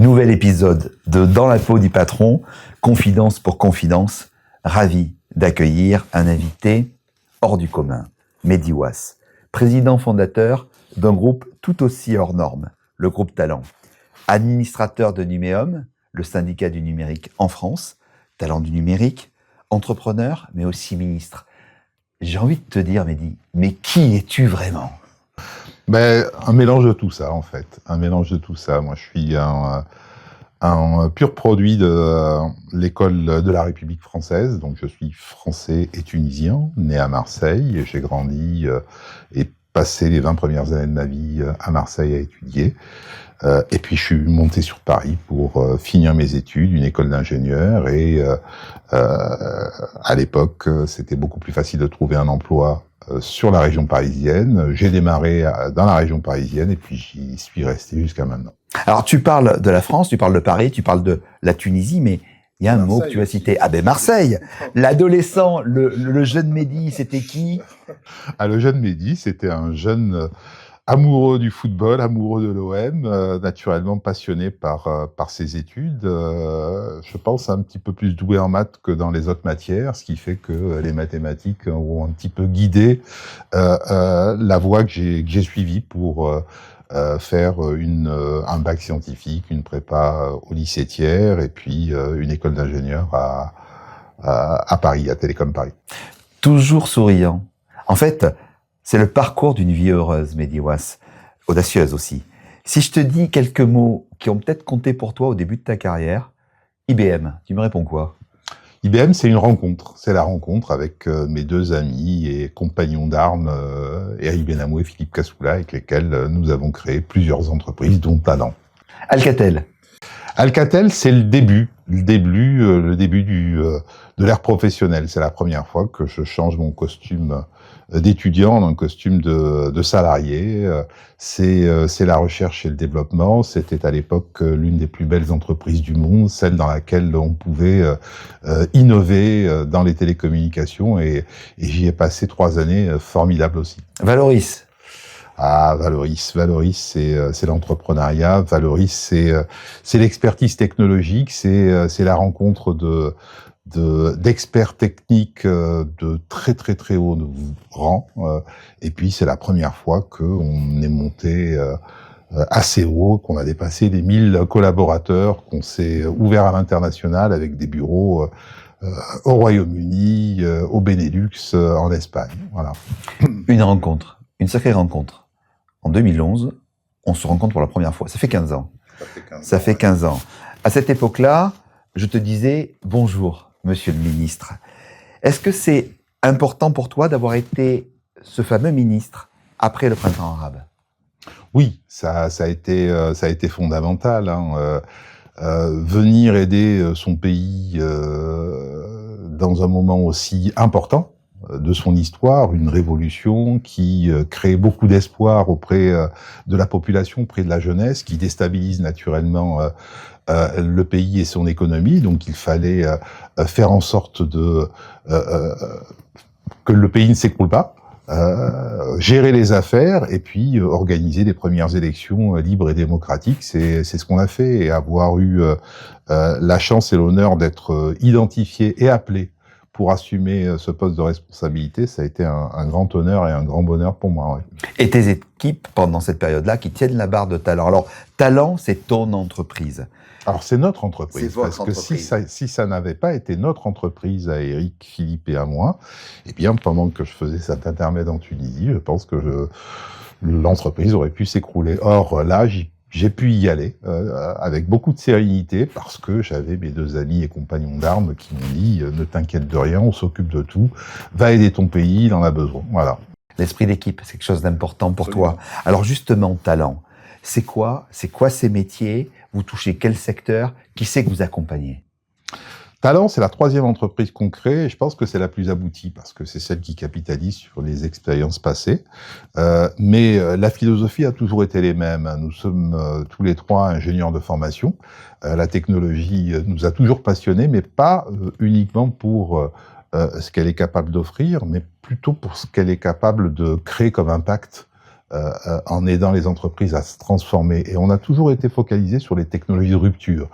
Nouvel épisode de Dans la peau du patron, confidence pour confidence. Ravi d'accueillir un invité hors du commun, Mehdi Ouass, président fondateur d'un groupe tout aussi hors norme, le groupe Talent. Administrateur de Numéum, le syndicat du numérique en France, talent du numérique, entrepreneur, mais aussi ministre. J'ai envie de te dire, Mehdi, mais qui es-tu vraiment ? Un mélange de tout ça, en fait. Un mélange de tout ça. Moi, je suis un pur produit de l'école de la République française. Donc, je suis français et tunisien, né à Marseille. J'ai grandi et passé les 20 premières années de ma vie à Marseille à étudier. Et puis, je suis monté sur Paris pour finir mes études, une école d'ingénieur. Et à l'époque, c'était beaucoup plus facile de trouver un emploi sur la région parisienne. J'ai démarré dans la région parisienne et puis j'y suis resté jusqu'à maintenant. Alors, tu parles de la France, tu parles de Paris, tu parles de la Tunisie, mais il y a un mot que tu as cité. Ah ben Marseille. L'adolescent, le jeune Mehdi, c'était qui ? Le jeune Mehdi, c'était un jeune amoureux du football, amoureux de l'OM, naturellement passionné par ses études. Je pense un petit peu plus doué en maths que dans les autres matières, ce qui fait que les mathématiques ont un petit peu guidé la voie que j'ai suivie pour faire un bac scientifique, une prépa au lycée Thiers et puis une école d'ingénieur à Paris, à Télécom Paris. Toujours souriant. En fait, c'est le parcours d'une vie heureuse, Mehdi Ouass, audacieuse aussi. Si je te dis quelques mots qui ont peut-être compté pour toi au début de ta carrière, IBM, tu me réponds quoi ? IBM, c'est une rencontre. C'est la rencontre avec mes deux amis et compagnons d'armes, Eric Benamou et Philippe Kassoula, avec lesquels nous avons créé plusieurs entreprises, dont Talent. Alcatel. Alcatel, c'est le début de l'ère professionnelle. C'est la première fois que je change mon costume d'étudiant en un costume de salarié. C'est la recherche et le développement. C'était à l'époque l'une des plus belles entreprises du monde, celle dans laquelle on pouvait innover dans les télécommunications et j'y ai passé 3 années formidables aussi. Valoris. Valoris, c'est l'entrepreneuriat. Valoris, c'est l'expertise technologique, c'est la rencontre d'experts techniques de très très très haut rang. Et puis c'est la première fois qu'on est monté assez haut, qu'on a dépassé les 1000 collaborateurs, qu'on s'est ouvert à l'international avec des bureaux au Royaume-Uni, au Benelux, en Espagne. Voilà. Une rencontre, une sacrée rencontre. En 2011, on se rencontre pour la première fois. Ça fait 15 ans. Ça fait 15 ans. À cette époque-là, je te disais « Bonjour, monsieur le ministre ». Est-ce que c'est important pour toi d'avoir été ce fameux ministre après le printemps arabe ? Oui, ça a été fondamental. Venir aider son pays dans un moment aussi important de son histoire, une révolution qui crée beaucoup d'espoir auprès de la population, auprès de la jeunesse, qui déstabilise naturellement le pays et son économie. Donc il fallait faire en sorte que le pays ne s'écroule pas, gérer les affaires et puis organiser les premières élections libres et démocratiques. C'est ce qu'on a fait, et avoir eu la chance et l'honneur d'être identifié et appelé pour assumer ce poste de responsabilité, ça a été un grand honneur et un grand bonheur pour moi. Ouais. Et tes équipes, pendant cette période-là, qui tiennent la barre de Talent. Alors, Talent, c'est ton entreprise. Alors, c'est notre entreprise. C'est votre parce entreprise. Que si ça n'avait pas été notre entreprise à Eric, Philippe et à moi, eh bien, pendant que je faisais cet intermède en Tunisie, je pense que l'entreprise aurait pu s'écrouler. Or, là, j'ai pu y aller avec beaucoup de sérénité parce que j'avais mes deux amis et compagnons d'armes qui m'ont dit « Ne t'inquiète de rien, on s'occupe de tout, va aider ton pays, il en a besoin. » Voilà. L'esprit d'équipe, c'est quelque chose d'important pour toi. Alors justement, Talent, c'est quoi ces métiers ? Vous touchez quel secteur ? Qui c'est que vous accompagnez ? Talent, c'est la 3e entreprise qu'on crée et je pense que c'est la plus aboutie parce que c'est celle qui capitalise sur les expériences passées. Mais la philosophie a toujours été les mêmes. Nous sommes tous les 3 ingénieurs de formation. La technologie nous a toujours passionnés, mais pas uniquement pour ce qu'elle est capable d'offrir, mais plutôt pour ce qu'elle est capable de créer comme impact en aidant les entreprises à se transformer. Et on a toujours été focalisé sur les technologies de rupture.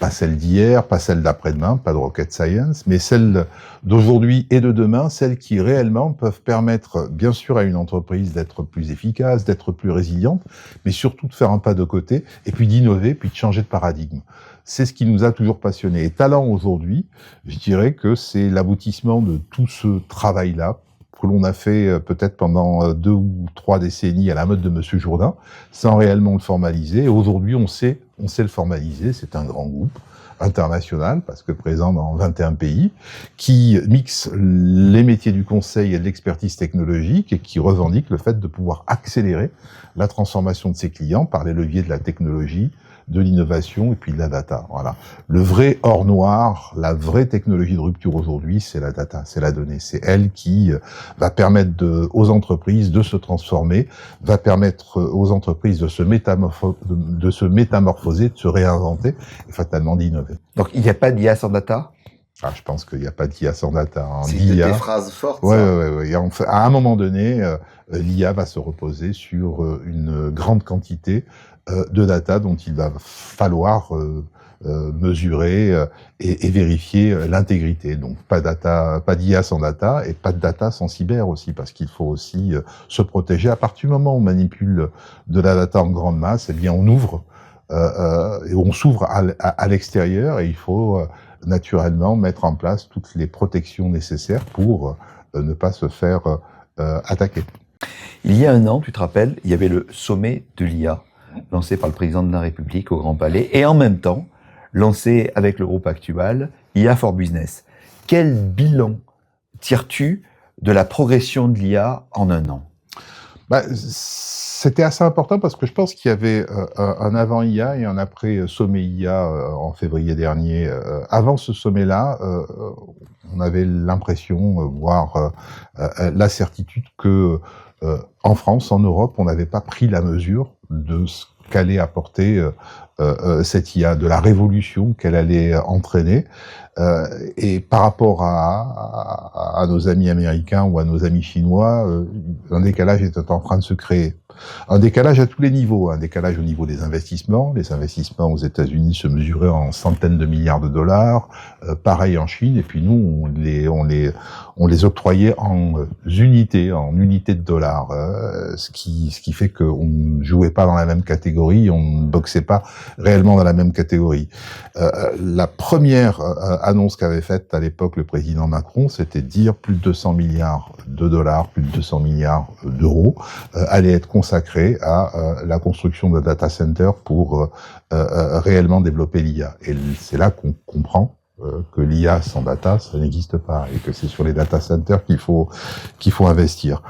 Pas celles d'hier, pas celles d'après-demain, pas de rocket science, mais celles d'aujourd'hui et de demain, celles qui réellement peuvent permettre, bien sûr, à une entreprise d'être plus efficace, d'être plus résiliente, mais surtout de faire un pas de côté, et puis d'innover, puis de changer de paradigme. C'est ce qui nous a toujours passionnés. Et Talent aujourd'hui, je dirais que c'est l'aboutissement de tout ce travail-là, que l'on a fait peut-être pendant 2 ou 3 décennies à la mode de Monsieur Jourdain, sans réellement le formaliser. Et aujourd'hui, on sait le formaliser. C'est un grand groupe international, parce que présent dans 21 pays, qui mixe les métiers du conseil et de l'expertise technologique et qui revendique le fait de pouvoir accélérer la transformation de ses clients par les leviers de la technologie, de l'innovation et puis de la data. Voilà. Le vrai or noir, la vraie technologie de rupture aujourd'hui, c'est la data, c'est la donnée. C'est elle qui va permettre aux entreprises de se transformer, va permettre aux entreprises de se métamorphoser, de se réinventer et fatalement d'innover. Donc il n'y a pas d'IA sans data? Je pense qu'il n'y a pas d'IA sans data. C'est une des phrases fortes. Ouais. À un moment donné, l'IA va se reposer sur une grande quantité de data dont il va falloir mesurer et vérifier l'intégrité. Donc pas d'IA sans data et pas de data sans cyber aussi, parce qu'il faut aussi se protéger. À partir du moment où on manipule de la data en grande masse, eh bien on ouvre et on s'ouvre à l'extérieur, et il faut naturellement mettre en place toutes les protections nécessaires pour ne pas se faire attaquer. Il y a un an, tu te rappelles, il y avait le sommet de l'IA, lancé par le président de la République au Grand Palais, et en même temps, lancé avec le groupe Actual, IA for Business. Quel bilan tires-tu de la progression de l'IA en un an? C'était assez important parce que je pense qu'il y avait un avant IA et un après sommet IA en février dernier. Avant ce sommet-là, on avait l'impression, voire la certitude que en France, en Europe, on n'avait pas pris la mesure de ce qu'allait apporter cette IA, de la révolution qu'elle allait entraîner. Et par rapport à nos amis américains ou à nos amis chinois, un décalage était en train de se créer. Un décalage à tous les niveaux, un décalage au niveau des investissements. Les investissements aux États-Unis se mesuraient en centaines de milliards de dollars, pareil en Chine, et puis nous, on les octroyait en unités de dollars, ce qui fait qu'on ne jouait pas dans la même catégorie, on ne boxait pas réellement dans la même catégorie. La première annonce qu'avait faite à l'époque le président Macron, c'était de dire plus de 200 milliards de dollars, plus de 200 milliards d'euros allaient être consacrés à la construction de data centers pour réellement développer l'IA. Et c'est là qu'on comprend que l'IA sans data, ça n'existe pas, et que c'est sur les data centers qu'il faut investir.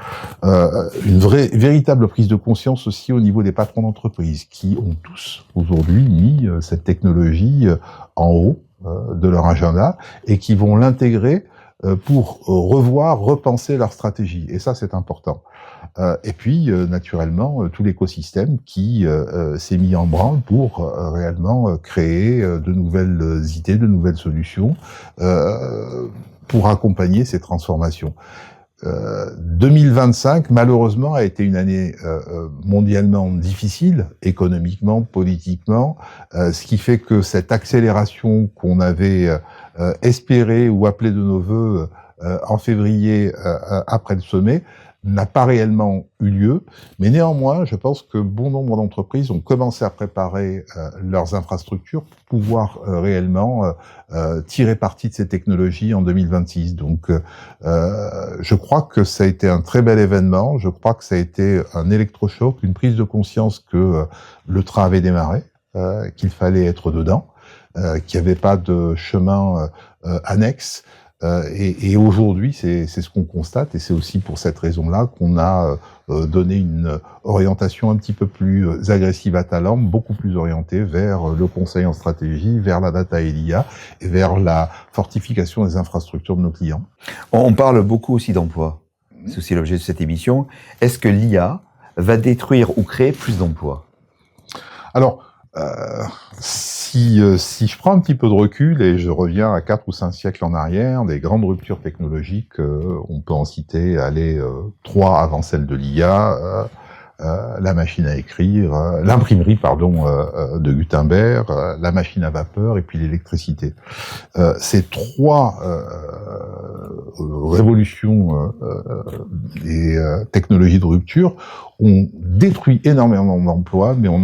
Une véritable prise de conscience aussi au niveau des patrons d'entreprise, qui ont tous aujourd'hui mis cette technologie en haut de leur agenda et qui vont l'intégrer pour repenser leur stratégie. Et ça, c'est important. Et puis, naturellement, tout l'écosystème qui s'est mis en branle pour réellement créer de nouvelles idées, de nouvelles solutions pour accompagner ces transformations. 2025, malheureusement, a été une année mondialement difficile, économiquement, politiquement, ce qui fait que cette accélération qu'on avait espérée ou appelée de nos vœux en février après le sommet n'a pas réellement eu lieu, mais néanmoins, je pense que bon nombre d'entreprises ont commencé à préparer leurs infrastructures pour pouvoir réellement tirer parti de ces technologies en 2026. Donc, je crois que ça a été un très bel événement, je crois que ça a été un électrochoc, une prise de conscience que le train avait démarré, qu'il fallait être dedans, qu'il n'y avait pas de chemin annexe. Et aujourd'hui, c'est ce qu'on constate, et c'est aussi pour cette raison-là qu'on a donné une orientation un petit peu plus agressive à Talent, beaucoup plus orientée vers le conseil en stratégie, vers la data et l'IA, et vers la fortification des infrastructures de nos clients. On parle beaucoup aussi d'emplois. C'est aussi l'objet de cette émission. Est-ce que l'IA va détruire ou créer plus d'emplois? Alors, si je prends un petit peu de recul et je reviens à 4 ou 5 siècles en arrière, des grandes ruptures technologiques, on peut en citer 3 avant celle de l'IA, la machine à écrire, l'imprimerie, pardon, de Gutenberg, la machine à vapeur et puis l'électricité. Ces trois révolutions des technologies de rupture ont détruit énormément d'emplois, mais en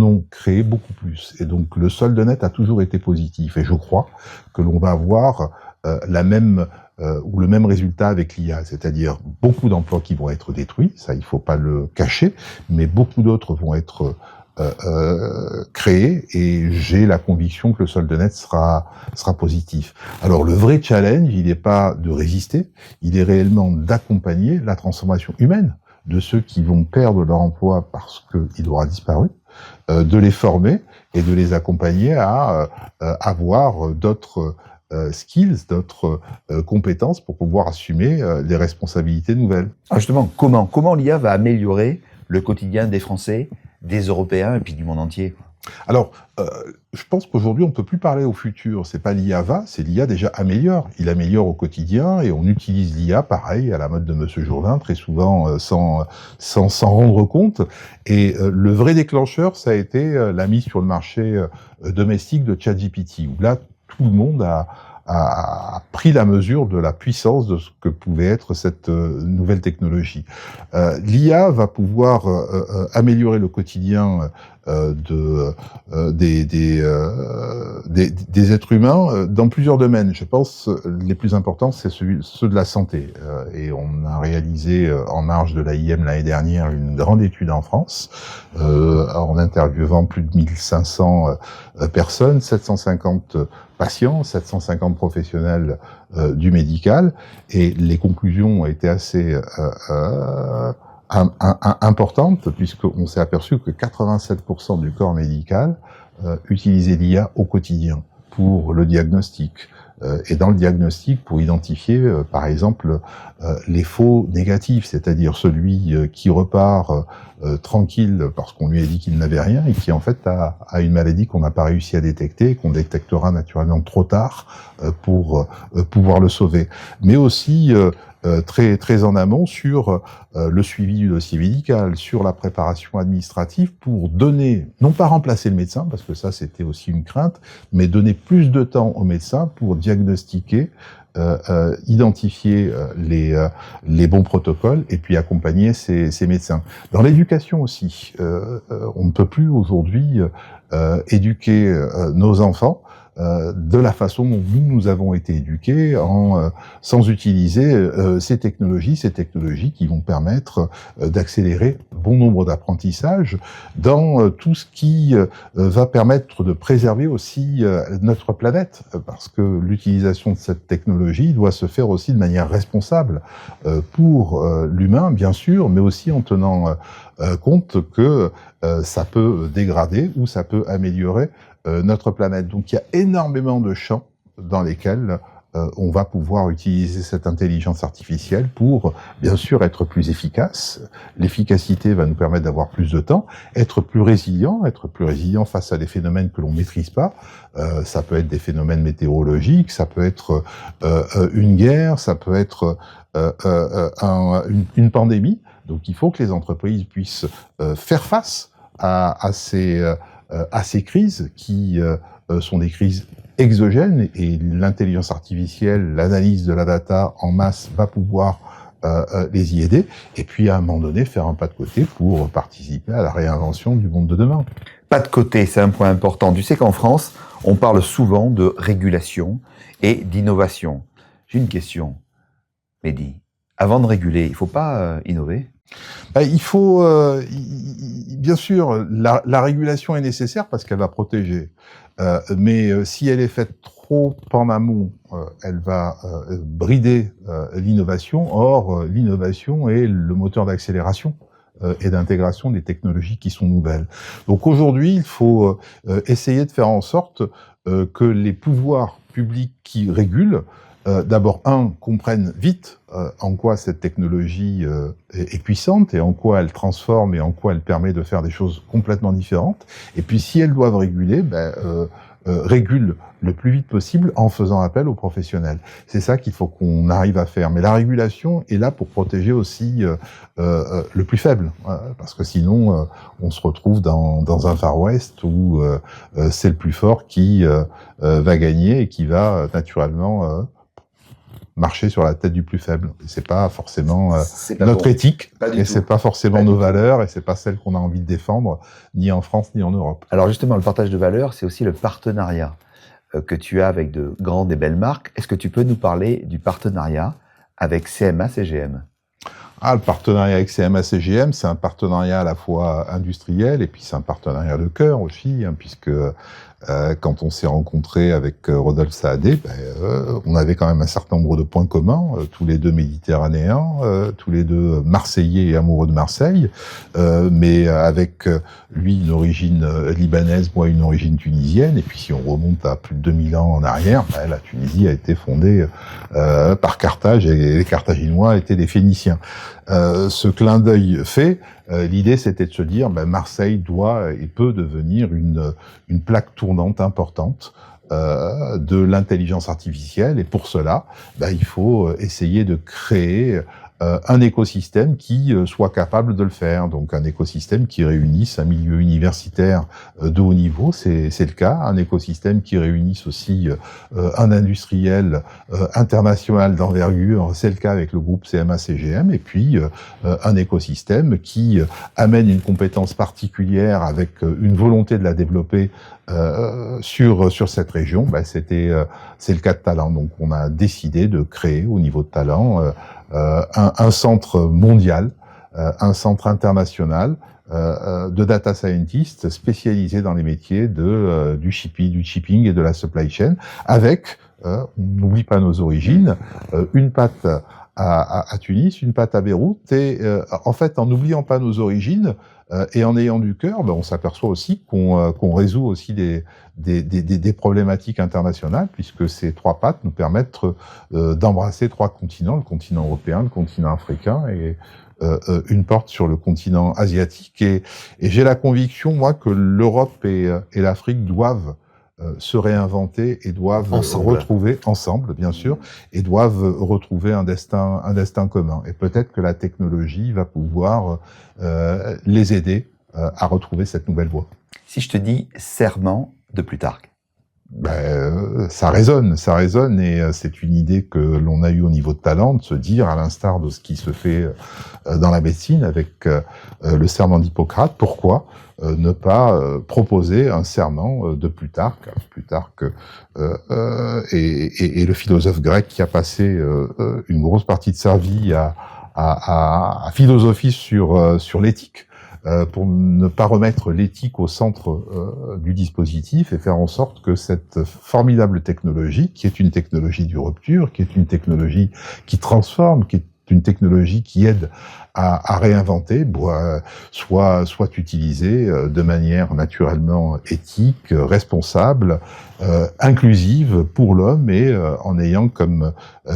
ont créé beaucoup plus. Et donc le solde net a toujours été positif. Et je crois que l'on va avoir le même résultat avec l'IA, c'est-à-dire beaucoup d'emplois qui vont être détruits, ça il faut pas le cacher, mais beaucoup d'autres vont être créés, et j'ai la conviction que le solde net sera positif. Alors le vrai challenge, il n'est pas de résister, il est réellement d'accompagner la transformation humaine de ceux qui vont perdre leur emploi parce qu'il aura disparu, de les former et de les accompagner à avoir d'autres skills, d'autres compétences pour pouvoir assumer des responsabilités nouvelles. Alors justement, comment l'IA va améliorer le quotidien des Français, des Européens et puis du monde entier? Alors, je pense qu'aujourd'hui, on ne peut plus parler au futur. C'est pas l'IA va, c'est l'IA déjà améliore. Il améliore au quotidien et on utilise l'IA, pareil, à la mode de Monsieur Jourdain, très souvent sans s'en rendre compte. Et le vrai déclencheur, ça a été la mise sur le marché domestique de ChatGPT, où là, tout le monde a pris la mesure de la puissance de ce que pouvait être cette nouvelle technologie. L'IA va pouvoir améliorer le quotidien des êtres humains dans plusieurs domaines. Je pense les plus importants, c'est ceux de la santé. Et on a réalisé en marge de l'AIM l'année dernière une grande étude en France, en interviewant plus de 1500 personnes, 750 patients, 750 professionnels du médical, et les conclusions ont été assez importante, puisqu'on s'est aperçu que 87% du corps médical utilisait l'IA au quotidien pour le diagnostic. Et dans le diagnostic, pour identifier, par exemple, les faux négatifs, c'est-à-dire celui qui repart tranquille parce qu'on lui a dit qu'il n'avait rien et qui en fait a une maladie qu'on n'a pas réussi à détecter, qu'on détectera naturellement trop tard pour pouvoir le sauver. Mais aussi très en amont sur le suivi du dossier médical, sur la préparation administrative pour donner, non pas remplacer le médecin, parce que ça c'était aussi une crainte, mais donner plus de temps au médecin pour diagnostiquer, identifier les bons protocoles et puis accompagner ces médecins. Dans l'éducation aussi, on ne peut plus aujourd'hui éduquer nos enfants de la façon dont nous avons été éduqués, sans utiliser ces technologies qui vont permettre d'accélérer bon nombre d'apprentissages dans tout ce qui va permettre de préserver aussi notre planète, parce que l'utilisation de cette technologie doit se faire aussi de manière responsable pour l'humain, bien sûr, mais aussi en tenant compte que ça peut dégrader ou ça peut améliorer notre planète. Donc il y a énormément de champs dans lesquels on va pouvoir utiliser cette intelligence artificielle pour, bien sûr, être plus efficace. L'efficacité va nous permettre d'avoir plus de temps, être plus résilient face à des phénomènes que l'on maîtrise pas. Ça peut être des phénomènes météorologiques, ça peut être une guerre, ça peut être une pandémie. Donc il faut que les entreprises puissent faire face à ces crises qui sont des crises exogènes, et l'intelligence artificielle, l'analyse de la data en masse va pouvoir les y aider, et puis à un moment donné faire un pas de côté pour participer à la réinvention du monde de demain. Pas de côté, c'est un point important. Tu sais qu'en France, on parle souvent de régulation et d'innovation. J'ai une question, Mehdi. Avant de réguler, il ne faut pas innover? Il faut, bien sûr, la régulation est nécessaire parce qu'elle va protéger. Mais si elle est faite trop en amont, elle va brider l'innovation. Or, l'innovation est le moteur d'accélération et d'intégration des technologies qui sont nouvelles. Donc aujourd'hui, il faut essayer de faire en sorte que les pouvoirs publics qui régulent, d'abord, comprennent vite en quoi cette technologie est puissante et en quoi elle transforme et en quoi elle permet de faire des choses complètement différentes. Et puis, si elles doivent réguler, régule le plus vite possible en faisant appel aux professionnels. C'est ça qu'il faut qu'on arrive à faire. Mais la régulation est là pour protéger aussi le plus faible, parce que sinon on se retrouve dans un Far West où c'est le plus fort qui va gagner et qui va naturellement marcher sur la tête du plus faible. Et c'est pas forcément notre éthique, et c'est pas forcément nos valeurs, et c'est pas celle qu'on a envie de défendre, ni en France ni en Europe. Alors justement, le partage de valeurs, c'est aussi le partenariat que tu as avec de grandes et belles marques. Est-ce que tu peux nous parler du partenariat avec CMA-CGM ? Le partenariat avec CMA-CGM, c'est un partenariat à la fois industriel et puis c'est un partenariat de cœur aussi, puisque quand on s'est rencontré avec Rodolphe Saadé, on avait quand même un certain nombre de points communs, tous les deux méditerranéens, tous les deux marseillais et amoureux de Marseille, mais avec lui une origine libanaise, moi une origine tunisienne, et puis si on remonte à plus de 2000 ans en arrière, la Tunisie a été fondée par Carthage et les Carthaginois étaient des Phéniciens. Ce clin d'œil fait, l'idée c'était de se dire Marseille doit et peut devenir une plaque tournante importante de l'intelligence artificielle, et pour cela il faut essayer de créer un écosystème qui soit capable de le faire. Donc un écosystème qui réunisse un milieu universitaire de haut niveau, c'est le cas, un écosystème qui réunisse aussi un industriel international d'envergure, c'est le cas avec le groupe CMA-CGM, et puis un écosystème qui amène une compétence particulière avec une volonté de la développer sur cette région. C'est le cas de Talent. Donc on a décidé de créer au niveau de Talent un centre mondial, un centre international de data scientists spécialisés dans les métiers du shipping et de la supply chain, avec, on n'oublie pas nos origines, une patte à Tunis, une patte à Beyrouth, et en fait, en n'oubliant pas nos origines et en ayant du cœur, on s'aperçoit aussi qu'on résout aussi des problématiques internationales, puisque ces trois pattes nous permettent d'embrasser trois continents, le continent européen, le continent africain et une porte sur le continent asiatique. Et j'ai la conviction, moi, que l'Europe et l'Afrique doivent se réinventer et doivent retrouver ensemble, bien sûr, et doivent retrouver un destin commun. Et peut-être que la technologie va pouvoir les aider à retrouver cette nouvelle voie. Si je te dis serment de Plutarque? Ça résonne, et c'est une idée que l'on a eue au niveau de Talent, de se dire, à l'instar de ce qui se fait dans la médecine avec le serment d'Hippocrate, pourquoi ne pas proposer un serment de Plutarque. Plutarque est le philosophe grec qui a passé une grosse partie de sa vie à philosopher sur l'éthique, pour ne pas remettre l'éthique au centre du dispositif et faire en sorte que cette formidable technologie, qui est une technologie de rupture, qui est une technologie qui transforme, qui est une technologie qui aide à réinventer, soit utilisée de manière naturellement éthique, responsable, inclusive pour l'homme, et en ayant comme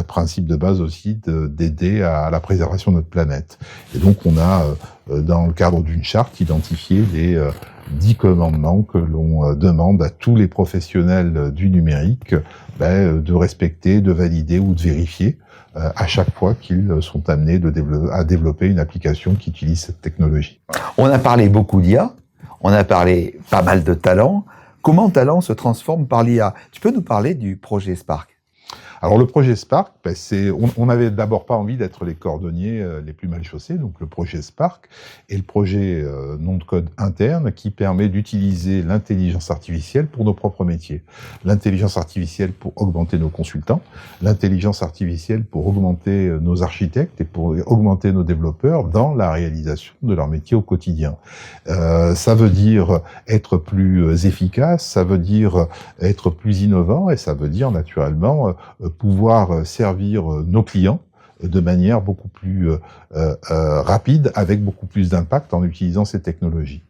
principe de base aussi d'aider à la préservation de notre planète. Et donc on a, dans le cadre d'une charte, identifié les 10 commandements que l'on demande à tous les professionnels du numérique de respecter, de valider ou de vérifier à chaque fois qu'ils sont amenés à développer une application qui utilise cette technologie. On a parlé beaucoup d'IA, on a parlé pas mal de Talent. Comment Talent se transforme par l'IA? Tu peux nous parler du projet Spark? Alors le projet Spark, on n'avait d'abord pas envie d'être les cordonniers les plus mal chaussés, donc le projet Spark est le projet nom de code interne qui permet d'utiliser l'intelligence artificielle pour nos propres métiers. L'intelligence artificielle pour augmenter nos consultants, l'intelligence artificielle pour augmenter nos architectes et pour augmenter nos développeurs dans la réalisation de leur métier au quotidien. Ça veut dire être plus efficace, ça veut dire être plus innovant, et ça veut dire naturellement pouvoir servir nos clients de manière beaucoup plus rapide, avec beaucoup plus d'impact en utilisant ces technologies.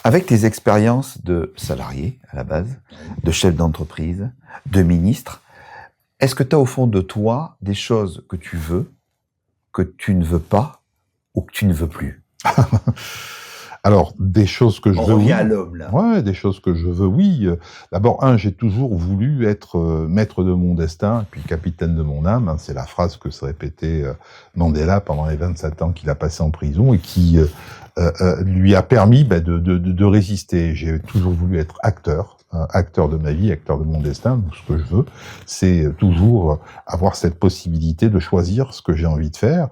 Avec tes expériences de salarié à la base, de chef d'entreprise, de ministre, est-ce que tu as au fond de toi des choses que tu veux, que tu ne veux pas ou que tu ne veux plus? Alors, des choses que je On veux, revient oui. à l'homme, là. Ouais, des choses que je veux, oui. D'abord, j'ai toujours voulu être maître de mon destin, puis capitaine de mon âme. C'est la phrase que se répétait Mandela pendant les 27 ans qu'il a passé en prison et qui lui a permis de résister. J'ai toujours voulu être acteur de ma vie, acteur de mon destin. Donc, ce que je veux, c'est toujours avoir cette possibilité de choisir ce que j'ai envie de faire,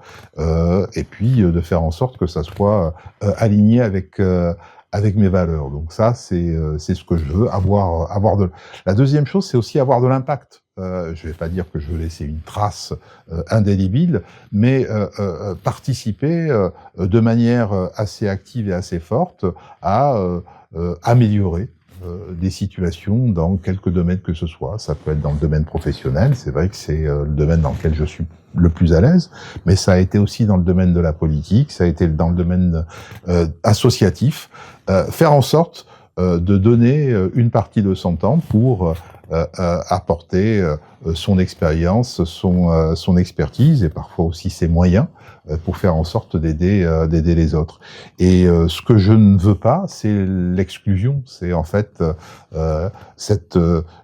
et puis de faire en sorte que ça soit aligné avec mes valeurs. Donc ça, c'est ce que je veux, avoir de... La deuxième chose, c'est aussi avoir de l'impact. Je vais pas dire que je veux laisser une trace indélébile, mais participer de manière assez active et assez forte à améliorer des situations dans quelque domaine que ce soit. Ça peut être dans le domaine professionnel, c'est vrai que c'est le domaine dans lequel je suis le plus à l'aise, mais ça a été aussi dans le domaine de la politique, ça a été dans le domaine associatif, faire en sorte de donner une partie de son temps pour apporter son expérience, son expertise et parfois aussi ses moyens pour faire en sorte d'aider les autres. Et ce que je ne veux pas, c'est l'exclusion. C'est en fait cette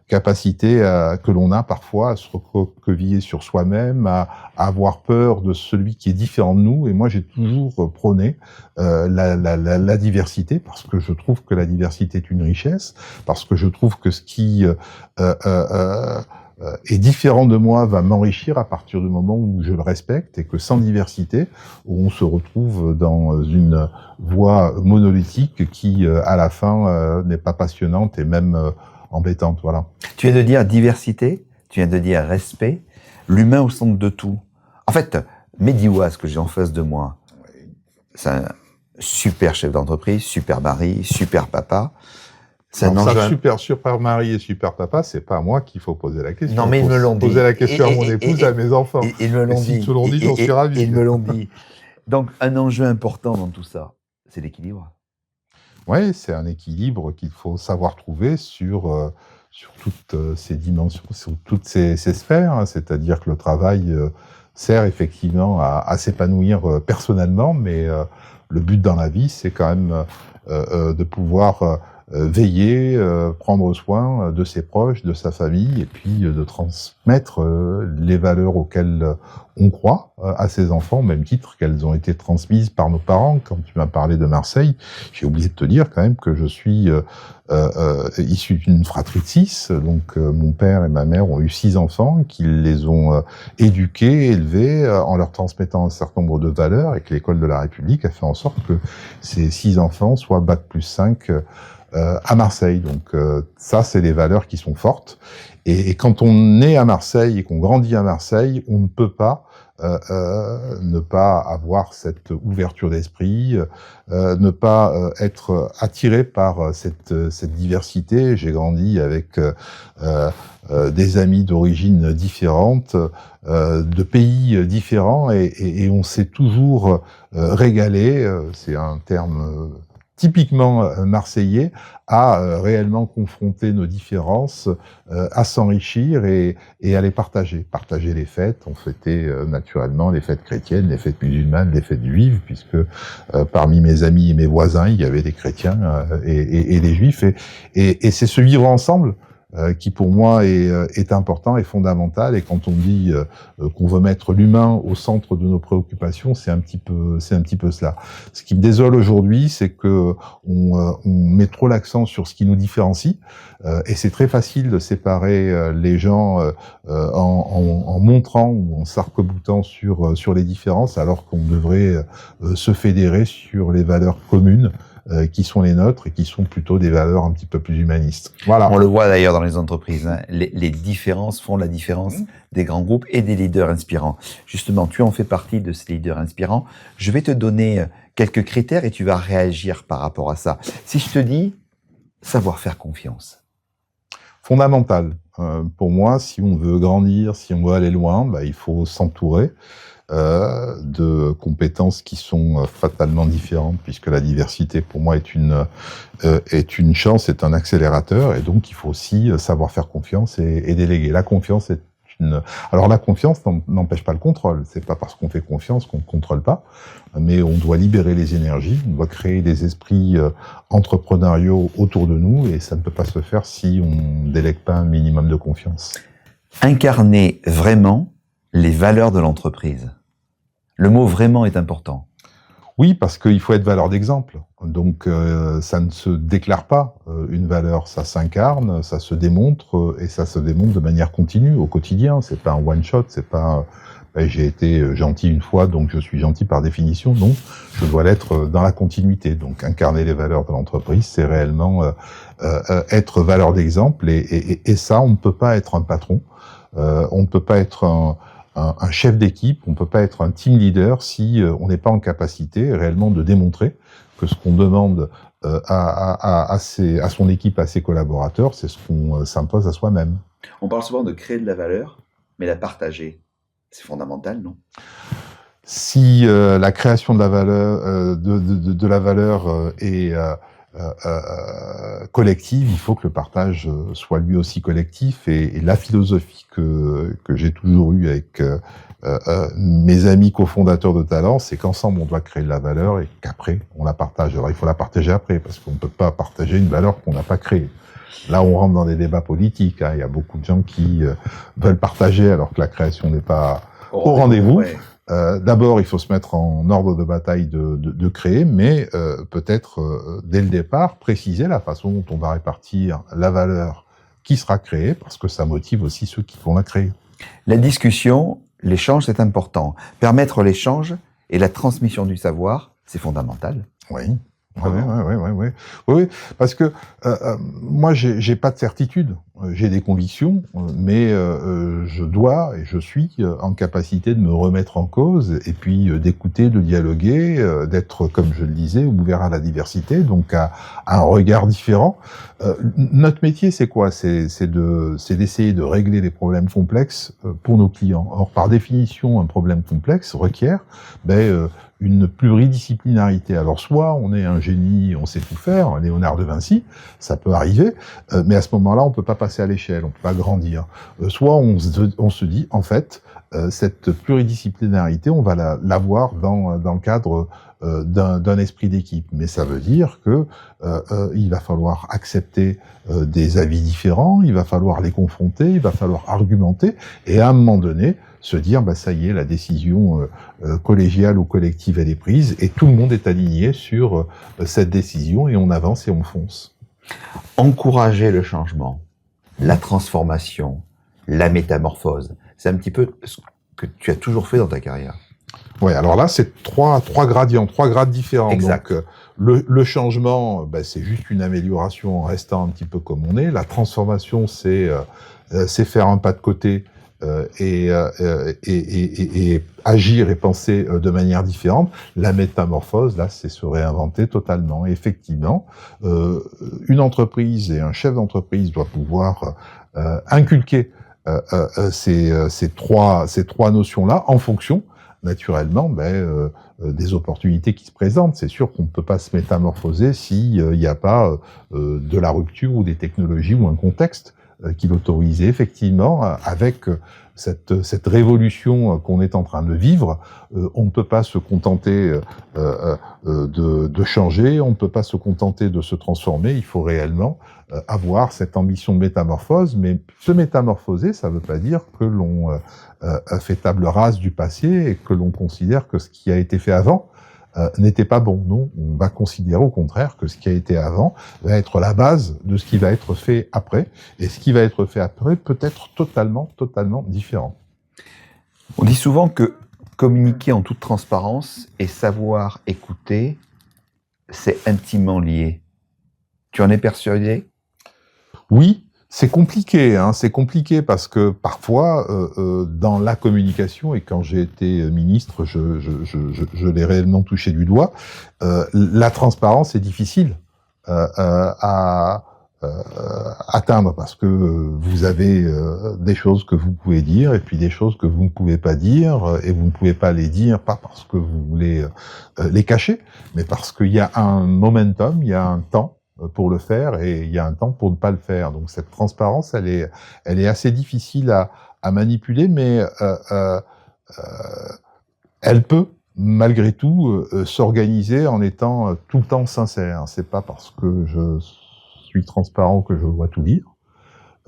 capacité que l'on a parfois à se recroqueviller sur soi-même, à avoir peur de celui qui est différent de nous. Et moi, j'ai toujours prôné la diversité parce que je trouve que la diversité est une richesse, parce que je trouve que ce qui est différent de moi va m'enrichir à partir du moment où je le respecte et que sans diversité, on se retrouve dans une voie monolithique qui, à la fin, n'est pas passionnante et même embêtante. Voilà. Tu viens de dire diversité, tu viens de dire respect, l'humain au centre de tout. En fait, Mehdi Ouaz, que j'ai en face de moi, c'est un super chef d'entreprise, super mari, super papa. C'est un enjeu. Super mari et super papa, c'est pas à moi qu'il faut poser la question. Non, mais ils me l'ont dit. Poser la question à mon épouse, à mes enfants. Ils me l'ont dit. Si te l'ont dit, j'en suis ravi. Ils me l'ont dit. Donc, un enjeu important dans tout ça, c'est l'équilibre. Oui, c'est un équilibre qu'il faut savoir trouver sur toutes ces dimensions, sur toutes ces sphères. C'est-à-dire que le travail sert effectivement à s'épanouir personnellement, mais le but dans la vie, c'est quand même de pouvoir veiller, prendre soin de ses proches, de sa famille, et puis de transmettre les valeurs auxquelles on croit à ses enfants, au même titre qu'elles ont été transmises par nos parents. Quand tu m'as parlé de Marseille, j'ai oublié de te dire quand même que je suis issu d'une fratrie de 6, donc mon père et ma mère ont eu 6 enfants, qu'ils les ont éduqués, élevés, en leur transmettant un certain nombre de valeurs, et que l'école de la République a fait en sorte que ces 6 enfants soient Bac+5 à Marseille. Donc ça, c'est des valeurs qui sont fortes. Et quand on est à Marseille et qu'on grandit à Marseille, on ne peut pas ne pas avoir cette ouverture d'esprit, ne pas être attiré par cette diversité. J'ai grandi avec des amis d'origine différente, de pays différents, et on s'est toujours régalé. C'est un terme typiquement marseillais, à réellement confronter nos différences, à s'enrichir et à les partager. Partager les fêtes, on fêtait naturellement les fêtes chrétiennes, les fêtes musulmanes, les fêtes juives, puisque parmi mes amis et mes voisins, il y avait des chrétiens et des juifs. Et c'est ce vivre ensemble qui pour moi est important et fondamental. Et quand on dit qu'on veut mettre l'humain au centre de nos préoccupations, c'est un petit peu cela. Ce qui me désole aujourd'hui, c'est que on met trop l'accent sur ce qui nous différencie, et c'est très facile de séparer les gens en montrant ou en s'arc-boutant sur les différences, alors qu'on devrait se fédérer sur les valeurs communes qui sont les nôtres et qui sont plutôt des valeurs un petit peu plus humanistes. Voilà. On le voit d'ailleurs dans les entreprises, hein. Les différences font la différence des grands groupes et des leaders inspirants. Justement, tu en fais partie de ces leaders inspirants. Je vais te donner quelques critères et tu vas réagir par rapport à ça. Si je te dis savoir faire confiance. Fondamental. Pour moi, si on veut grandir, si on veut aller loin, il faut s'entourer de compétences qui sont fatalement différentes, puisque la diversité pour moi est une chance, est un accélérateur, et donc il faut aussi savoir faire confiance et déléguer. La confiance est Alors la confiance n'empêche pas le contrôle. C'est pas parce qu'on fait confiance qu'on ne contrôle pas, mais on doit libérer les énergies, on doit créer des esprits entrepreneuriaux autour de nous, et ça ne peut pas se faire si on délègue pas un minimum de confiance. Incarner vraiment les valeurs de l'entreprise. Le mot vraiment est important. Oui, parce qu'il faut être valeur d'exemple. Donc, ça ne se déclare pas une valeur, ça s'incarne, ça se démontre, et ça se démontre de manière continue, au quotidien. C'est pas un one shot, c'est pas j'ai été gentil une fois, donc je suis gentil par définition. Non, je dois l'être dans la continuité. Donc, incarner les valeurs de l'entreprise, c'est réellement être valeur d'exemple, et ça, on ne peut pas être un patron, on ne peut pas être un chef d'équipe, on ne peut pas être un team leader si on n'est pas en capacité réellement de démontrer que ce qu'on demande à son équipe, à ses collaborateurs, c'est ce qu'on s'impose à soi-même. On parle souvent de créer de la valeur, mais la partager, c'est fondamental, non? Si la création de la valeur, de la valeur est collective, il faut que le partage soit lui aussi collectif, et la philosophie que j'ai toujours eue avec mes amis cofondateurs de Talent, c'est qu'ensemble on doit créer de la valeur et qu'après on la partage. Alors il faut la partager après, parce qu'on ne peut pas partager une valeur qu'on n'a pas créée. Là on rentre dans des débats politiques, hein. Il y a beaucoup de gens qui veulent partager alors que la création n'est pas au rendez-vous. Ouais. D'abord, il faut se mettre en ordre de bataille de créer, mais peut-être dès le départ préciser la façon dont on va répartir la valeur qui sera créée, parce que ça motive aussi ceux qui vont la créer. La discussion, l'échange, c'est important. Permettre l'échange et la transmission du savoir, c'est fondamental. Oui. Oui, parce que moi, j'ai pas de certitude. J'ai des convictions, mais je dois et je suis en capacité de me remettre en cause, et puis d'écouter, de dialoguer, d'être, comme je le disais, ouvert à la diversité, donc à un regard différent. Notre métier, c'est quoi? C'est d'essayer de régler les problèmes complexes pour nos clients. Or, par définition, un problème complexe requiert une pluridisciplinarité. Alors, soit on est un génie, on sait tout faire, Léonard de Vinci, ça peut arriver, mais à ce moment-là, on peut pas passer à l'échelle, on peut pas grandir. Soit on se dit, en fait, cette pluridisciplinarité, on va l'avoir dans le cadre d'un esprit d'équipe. Mais ça veut dire que il va falloir accepter des avis différents, il va falloir les confronter, il va falloir argumenter, et à un moment donné, se dire, ça y est, la décision collégiale ou collective, elle est prise, et tout le monde est aligné sur cette décision, et on avance et on fonce. Encourager le changement, la transformation, la métamorphose, c'est un petit peu ce que tu as toujours fait dans ta carrière. Oui, alors là, c'est trois gradients, 3 grades différents. Exact. Donc, le changement, c'est juste une amélioration en restant un petit peu comme on est. La transformation, c'est faire un pas de côté, et agir et penser de manière différente. La métamorphose, là, c'est se réinventer totalement. Et effectivement, une entreprise et un chef d'entreprise doit pouvoir inculquer ces trois notions-là en fonction, naturellement, des opportunités qui se présentent. C'est sûr qu'on ne peut pas se métamorphoser s'il n'y a pas de la rupture ou des technologies ou un contexte qui l'autorisait. Effectivement, avec cette révolution qu'on est en train de vivre, on ne peut pas se contenter de changer, on ne peut pas se contenter de se transformer, il faut réellement avoir cette ambition de métamorphose, mais se métamorphoser, ça ne veut pas dire que l'on fait table rase du passé et que l'on considère que ce qui a été fait avant n'était pas bon. Non, on va considérer au contraire que ce qui a été avant va être la base de ce qui va être fait après, et ce qui va être fait après peut être totalement différent. On dit souvent que communiquer en toute transparence et savoir écouter, c'est intimement lié. Tu en es persuadé? Oui. C'est compliqué, c'est compliqué parce que parfois, dans la communication, et quand j'ai été ministre, je l'ai réellement touché du doigt, la transparence est difficile à atteindre, parce que vous avez des choses que vous pouvez dire et puis des choses que vous ne pouvez pas dire, et vous ne pouvez pas les dire pas parce que vous voulez les cacher, mais parce qu'il y a un momentum, il y a un temps pour le faire, et il y a un temps pour ne pas le faire. Donc cette transparence, elle est assez difficile à à manipuler, mais elle peut malgré tout s'organiser en étant tout le temps sincère. C'est pas parce que je suis transparent que je dois tout dire,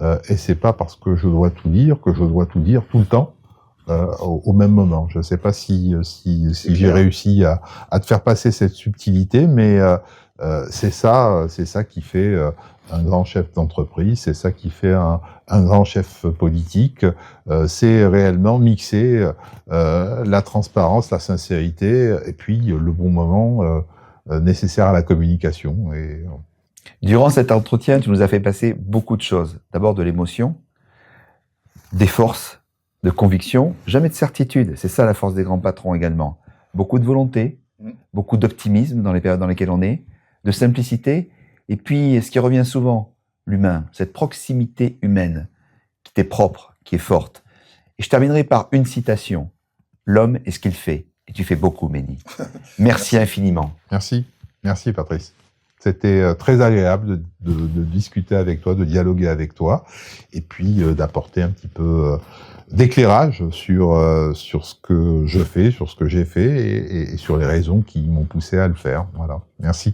et c'est pas parce que je dois tout dire que je dois tout dire tout le temps au même moment. Je sais pas si j'ai réussi à te faire passer cette subtilité, mais c'est ça qui fait un grand chef d'entreprise, c'est ça qui fait un grand chef politique, c'est réellement mixer la transparence, la sincérité, et puis le bon moment nécessaire à la communication. Et durant cet entretien, tu nous as fait passer beaucoup de choses. D'abord de l'émotion, des forces, de conviction, jamais de certitude. C'est ça la force des grands patrons également. Beaucoup de volonté, beaucoup d'optimisme dans les périodes dans lesquelles on est, de simplicité, et puis ce qui revient souvent, l'humain, cette proximité humaine qui t'est propre, qui est forte. Et je terminerai par une citation. L'homme est ce qu'il fait. Et tu fais beaucoup, Mehdi. Merci infiniment. Merci Patrice. C'était très agréable de discuter avec toi, de dialoguer avec toi, et puis d'apporter un petit peu d'éclairage sur ce que je fais, sur ce que j'ai fait, et sur les raisons qui m'ont poussé à le faire. Voilà. Merci.